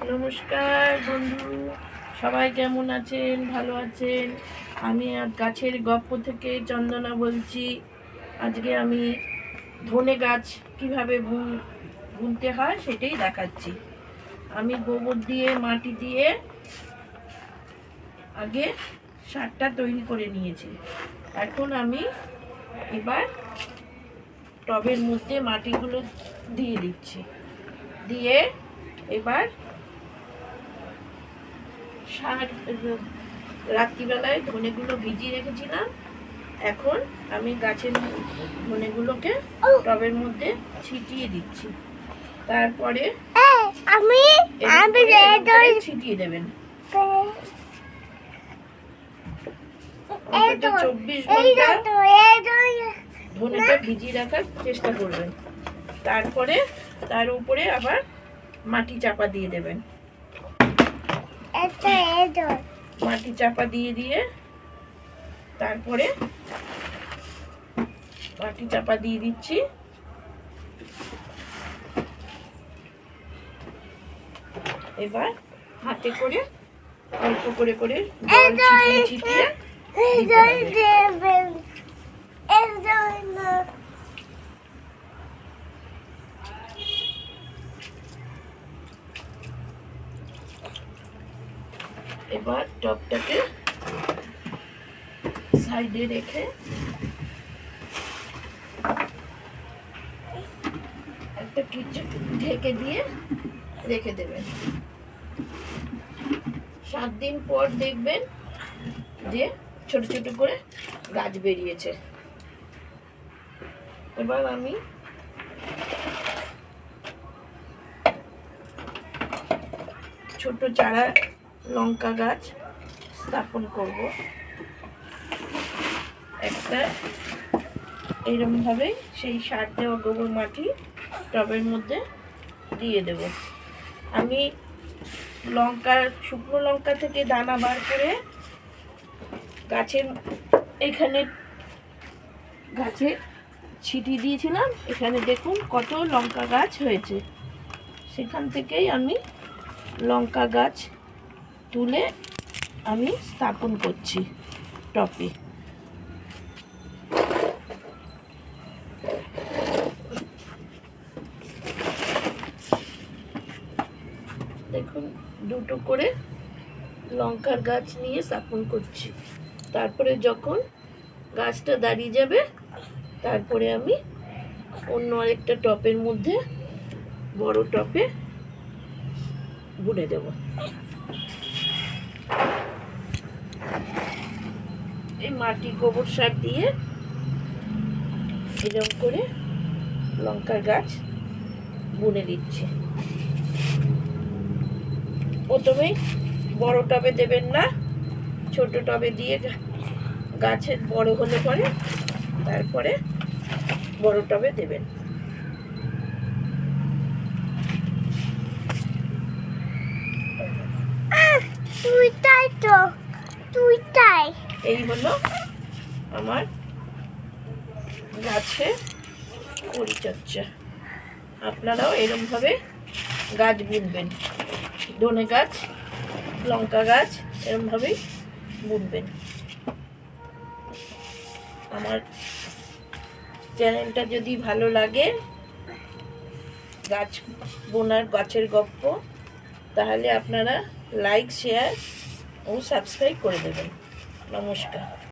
নমস্কার বন্ধু, সবাই কেমন আছেন? ভালো আছেন? আমি গাছের গপ্প থেকে চন্দনা বলছি। আজকে আমি ধনে গাছ কীভাবে বুনতে হয় সেটাই দেখাচ্ছি। আমি গোবর দিয়ে মাটি দিয়ে আগে সারটা তৈরি করে নিয়েছি। এখন আমি এবার টবের মধ্যে মাটিগুলো দিয়ে দিচ্ছি। দিয়ে এবার রাত্রিবেলায় ধনেগুলো ভিজিয়ে রেখেছিলাম। এখন আমি গাছের ধনেগুলোকে টবের মধ্যে ছিটিয়ে দিচ্ছি। তারপরে ছিটিয়ে দেবেন। 24 ঘন্টা ধনেটা ভিজিয়ে রাখার চেষ্টা করবেন। তারপরে তার উপরে আবার মাটি চাপা দিয়ে দেবেন। মাটি চাপা দিয়ে তারপরে মাটি চাপা দিয়ে দিচ্ছি। এবার হাতে করে অল্প করে জল ছিটিয়ে এবার টবটাকে সাইডে রেখে একটা কিছু ঢেকে দিয়ে রেখে দেবেন। 7 দিন পর দেখবেন যে ছোট ছোট করে গাছ বেরিয়েছে। এবার আমি ছোট চারা লঙ্কা গাছ স্থাপন করব। একটা এরকমভাবে সেই সার দেওয়া গোবর মাটি টবের মধ্যে দিয়ে দেব। আমি শুকনো লঙ্কা থেকে দানা বার করে গাছে ছিটিয়ে দিয়েছিলাম। এখানে দেখুন কত লঙ্কা গাছ হয়েছে। সেখান থেকেই আমি লঙ্কা গাছ তুলে আমি স্থাপন করছি টবে। দেখুন দুটো করে লঙ্কার গাছ নিয়ে স্থাপন করছি। তারপরে যখন গাছটা দাঁড়িয়ে যাবে তারপরে আমি অন্য আরেকটা টবের মধ্যে বড় টবে বুনে দেব। এই মাটি গোবর সার দিয়ে এরকম করে লঙ্কার গাছ বুনে দিচ্ছি। প্রথমে বড় টবে দেবেন না, ছোট টবে দিয়ে গাছের বড় হলে পরে তারপরে বড় টবে দেবেন। এই হলো আমার গাছের পরিচর্যা। আপনারাও এরকমভাবে গাছ বুনবেন। ধনে গাছ, লঙ্কা গাছ এরকমভাবেই বুনবেন। আমার চ্যানেলটা যদি ভালো লাগে, গাছ বোনার গাছের গপ্প, তাহলে আপনারা লাইক, শেয়ার ও সাবস্ক্রাইব করে দেবেন। নমস্কার।